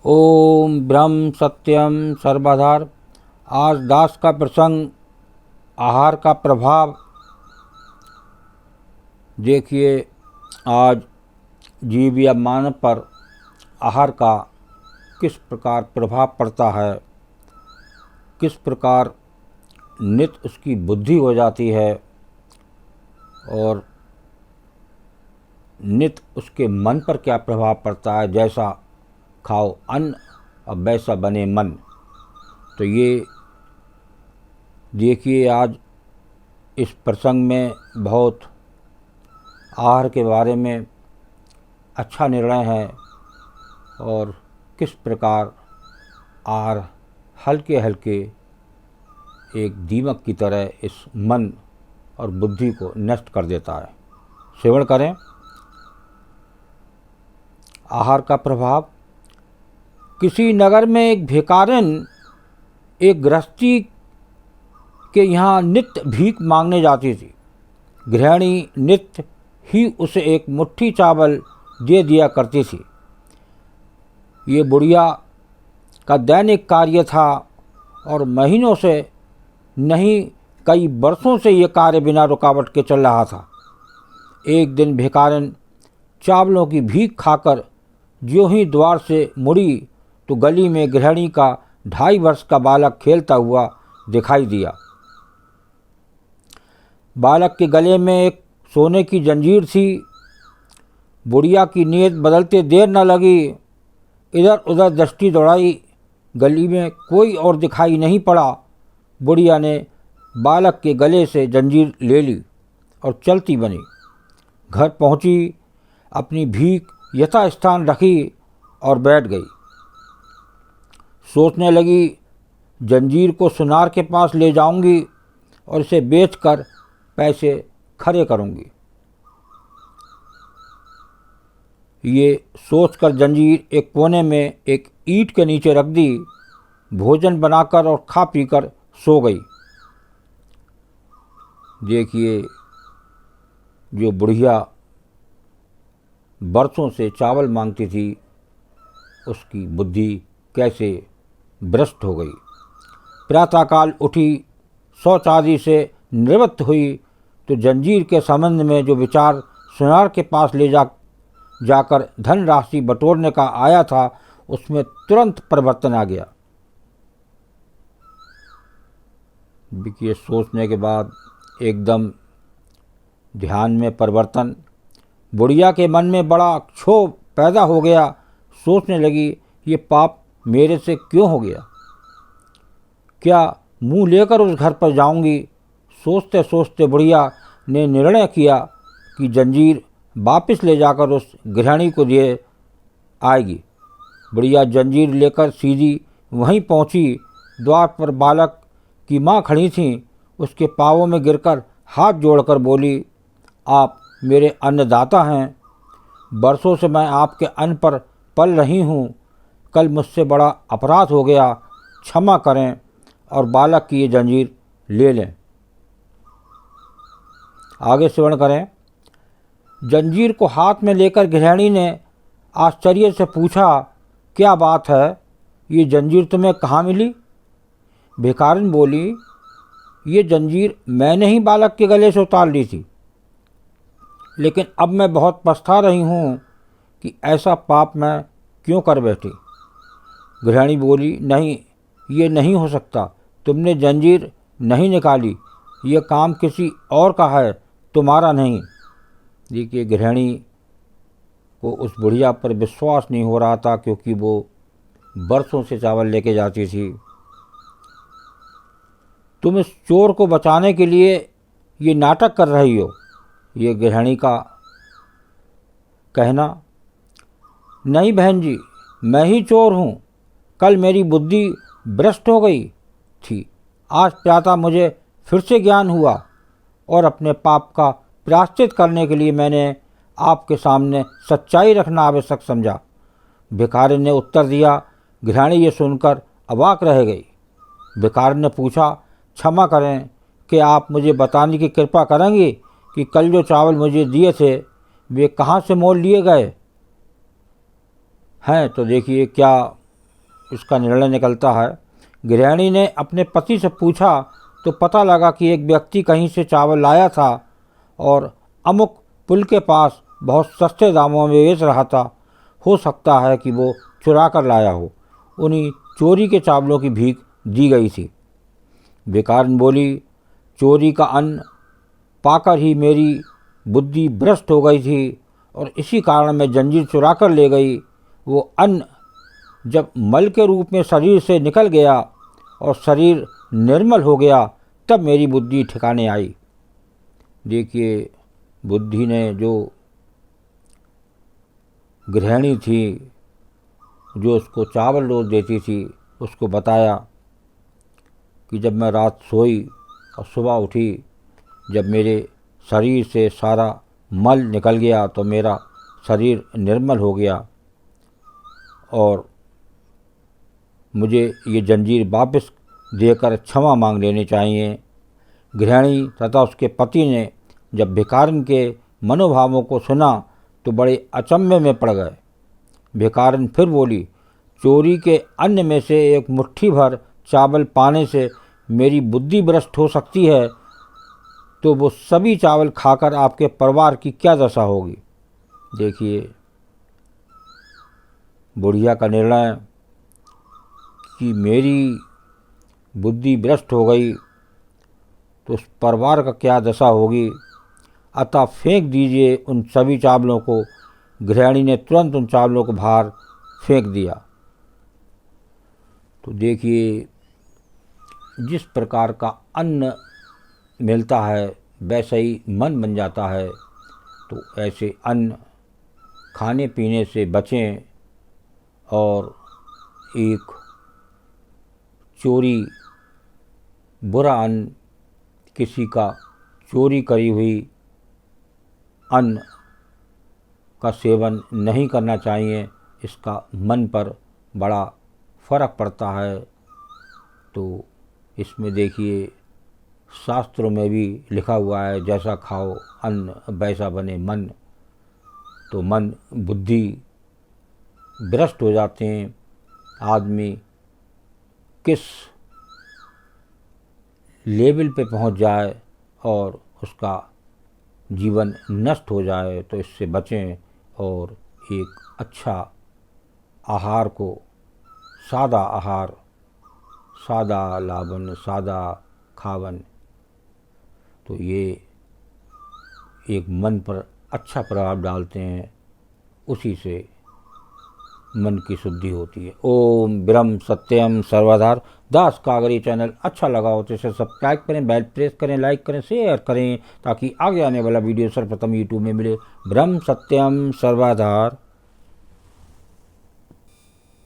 ओम ब्रह्म सत्यम सर्वाधार। आज दास का प्रसंग, आहार का प्रभाव। देखिए, आज जीव या मानव पर आहार का किस प्रकार प्रभाव पड़ता है, किस प्रकार नित्य उसकी बुद्धि हो जाती है और नित्य उसके मन पर क्या प्रभाव पड़ता है। जैसा खाओ अन्न और वैसा बने मन। तो ये देखिए, आज इस प्रसंग में बहुत आहार के बारे में अच्छा निर्णय है और किस प्रकार आहार हल्के हल्के एक दीमक की तरह इस मन और बुद्धि को नष्ट कर देता है। सेवन करें। आहार का प्रभाव। किसी नगर में एक भिखारिन एक गृहस्थी के यहाँ नित्य भीख मांगने जाती थी। गृहिणी नित्य ही उसे एक मुट्ठी चावल दे दिया करती थी। ये बुढ़िया का दैनिक कार्य था और महीनों से नहीं कई वर्षों से ये कार्य बिना रुकावट के चल रहा था। एक दिन भिखारिन चावलों की भीख खाकर ज्यों ही द्वार से मुड़ी तो गली में गृहिणी का 2.5 वर्ष का बालक खेलता हुआ दिखाई दिया। बालक के गले में एक सोने की जंजीर थी। बुढ़िया की नीयत बदलते देर न लगी। इधर उधर दृष्टि दौड़ाई, गली में कोई और दिखाई नहीं पड़ा। बुढ़िया ने बालक के गले से जंजीर ले ली और चलती बनी। घर पहुंची, अपनी भीख यथास्थान रखी और बैठ गई। सोचने लगी, जंजीर को सुनार के पास ले जाऊंगी और इसे बेचकर पैसे खरे करूंगी। ये सोचकर जंजीर एक कोने में एक ईंट के नीचे रख दी। भोजन बनाकर और खा पीकर सो गई। देखिए, जो बुढ़िया बरसों से चावल मांगती थी, उसकी बुद्धि कैसे भ्रष्ट हो गई। प्रातःकाल उठी, शौच आदि से निवृत्त हुई तो जंजीर के संबंध में जो विचार सुनार के पास ले जाकर धन राशि बटोरने का आया था, उसमें तुरंत परिवर्तन आ गया। देखिए, सोचने के बाद एकदम ध्यान में परिवर्तन। बुढ़िया के मन में बड़ा क्षोभ पैदा हो गया। सोचने लगी, ये पाप मेरे से क्यों हो गया, क्या मुंह लेकर उस घर पर जाऊंगी। सोचते सोचते बुढ़िया ने निर्णय किया कि जंजीर वापस ले जाकर उस गृहिणी को दिए आएगी। बुढ़िया जंजीर लेकर सीधी वहीं पहुंची। द्वार पर बालक की माँ खड़ी थीं। उसके पाँवों में गिरकर हाथ जोड़कर बोली, आप मेरे अन्नदाता हैं। बरसों से मैं आपके अन्न पर पल रही हूँ। कल मुझसे बड़ा अपराध हो गया, क्षमा करें और बालक की ये जंजीर ले लें। आगे श्रवण करें। जंजीर को हाथ में लेकर गृहिणी ने आश्चर्य से पूछा, क्या बात है, ये जंजीर तुम्हें कहाँ मिली। भिखारिन बोली, ये जंजीर मैंने ही बालक के गले से उतार ली थी, लेकिन अब मैं बहुत पछता रही हूँ कि ऐसा पाप मैं क्यों कर बैठी। गृहिणी बोली, नहीं, ये नहीं हो सकता। तुमने जंजीर नहीं निकाली, ये काम किसी और का है, तुम्हारा नहीं। देखिए, गृहिणी को उस बुढ़िया पर विश्वास नहीं हो रहा था, क्योंकि वो बरसों से चावल लेके जाती थी। तुम इस चोर को बचाने के लिए ये नाटक कर रही हो, ये गृहिणी का कहना। नहीं बहन जी, मैं ही चोर हूँ। कल मेरी बुद्धि भ्रष्ट हो गई थी। आज प्रातः मुझे फिर से ज्ञान हुआ और अपने पाप का प्रायश्चित करने के लिए मैंने आपके सामने सच्चाई रखना आवश्यक समझा। भिखारी ने उत्तर दिया। गृहिणी ये सुनकर अवाक रह गई। भिखारी ने पूछा, क्षमा करें, कि आप मुझे बताने की कृपा करेंगी कि कल जो चावल मुझे दिए थे वे कहाँ से मोल लिए गए हैं। तो देखिए, क्या इसका निर्णय निकलता है। गृहिणी ने अपने पति से पूछा तो पता लगा कि एक व्यक्ति कहीं से चावल लाया था और अमुक पुल के पास बहुत सस्ते दामों में बेच रहा था। हो सकता है कि वो चुरा कर लाया हो। उन्हीं चोरी के चावलों की भीख दी गई थी। भिखारिन बोली, चोरी का अन्न पाकर ही मेरी बुद्धि भ्रष्ट हो गई थी और इसी कारण मैं जंजीर चुरा कर ले गई। वो अन्न जब मल के रूप में शरीर से निकल गया और शरीर निर्मल हो गया तब मेरी बुद्धि ठिकाने आई। देखिए, बुद्धि ने जो गृहिणी थी जो उसको चावल रोज देती थी उसको बताया कि जब मैं रात सोई और सुबह उठी, जब मेरे शरीर से सारा मल निकल गया तो मेरा शरीर निर्मल हो गया और मुझे ये जंजीर वापस देकर क्षमा मांग लेनी चाहिए। गृहिणी तथा उसके पति ने जब भिखारिन के मनोभावों को सुना तो बड़े अचंभे में पड़ गए। भिखारिन फिर बोली, चोरी के अन्न में से एक मुट्ठी भर चावल पाने से मेरी बुद्धि भ्रष्ट हो सकती है, तो वो सभी चावल खाकर आपके परिवार की क्या दशा होगी। देखिए, बुढ़िया का निर्णय कि मेरी बुद्धि भ्रष्ट हो गई तो उस परिवार का क्या दशा होगी, अतः फेंक दीजिए उन सभी चावलों को। गृहिणी ने तुरंत उन चावलों को बाहर फेंक दिया। तो देखिए, जिस प्रकार का अन्न मिलता है वैसा ही मन बन जाता है। तो ऐसे अन्न खाने पीने से बचें और एक चोरी बुरा अन्न, किसी का चोरी करी हुई अन्न का सेवन नहीं करना चाहिए। इसका मन पर बड़ा फर्क पड़ता है। तो इसमें देखिए, शास्त्रों में भी लिखा हुआ है, जैसा खाओ अन्न वैसा बने मन। तो मन बुद्धि भ्रष्ट हो जाते हैं। आदमी किस लेवल पे पहुंच जाए और उसका जीवन नष्ट हो जाए, तो इससे बचें और एक अच्छा आहार को, सादा आहार, सादा लावन, सादा खावन, तो ये एक मन पर अच्छा प्रभाव डालते हैं। उसी से मन की शुद्धि होती है। ओम ब्रह्म सत्यम सर्वधार। दास कागरी चैनल अच्छा लगा हो तो इसे सब्सक्राइब करें, बेल प्रेस करें, लाइक करें, शेयर करें, ताकि आगे आने वाला वीडियो सर्वप्रथम यूट्यूब में मिले। ब्रह्म सत्यम सर्वधार।